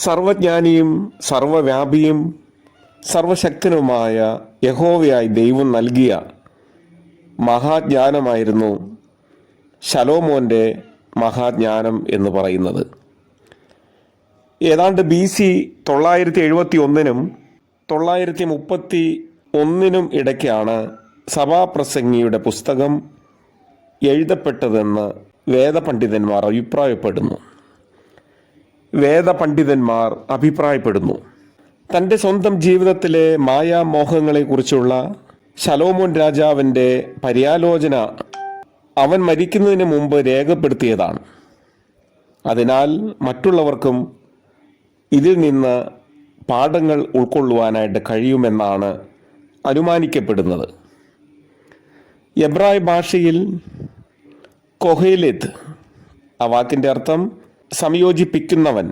സർവജ്ഞാനിയും സർവവ്യാപിയും സർവശക്തനുമായ യഹോവയായി ദൈവം നൽകിയ മഹാജ്ഞാനമായിരുന്നു ശലോമോൻ്റെ മഹാജ്ഞാനം എന്ന് പറയുന്നത്. ഏതാണ്ട് BC 971 931 ഇടയ്ക്കാണ് സഭാപ്രസംഗിയുടെ പുസ്തകം എഴുതപ്പെട്ടതെന്ന് വേദപണ്ഡിതന്മാർ അഭിപ്രായപ്പെടുന്നു. തൻ്റെ സ്വന്തം ജീവിതത്തിലെ മായാമോഹങ്ങളെക്കുറിച്ചുള്ള ശലോമോൻ രാജാവിൻ്റെ പര്യാലോചന അവൻ മരിക്കുന്നതിന് മുമ്പ് രേഖപ്പെടുത്തിയതാണ്. അതിനാൽ മറ്റുള്ളവർക്കും ഇതിൽ നിന്ന് പാഠങ്ങൾ ഉൾക്കൊള്ളുവാനായിട്ട് കഴിയുമെന്നാണ് അനുമാനിക്കപ്പെടുന്നത്. എബ്രായ ഭാഷയിൽ കൊഹേലെത്ത്, ആ വാക്കിൻ്റെ അർത്ഥം സംയോജിപ്പിക്കുന്നവൻ,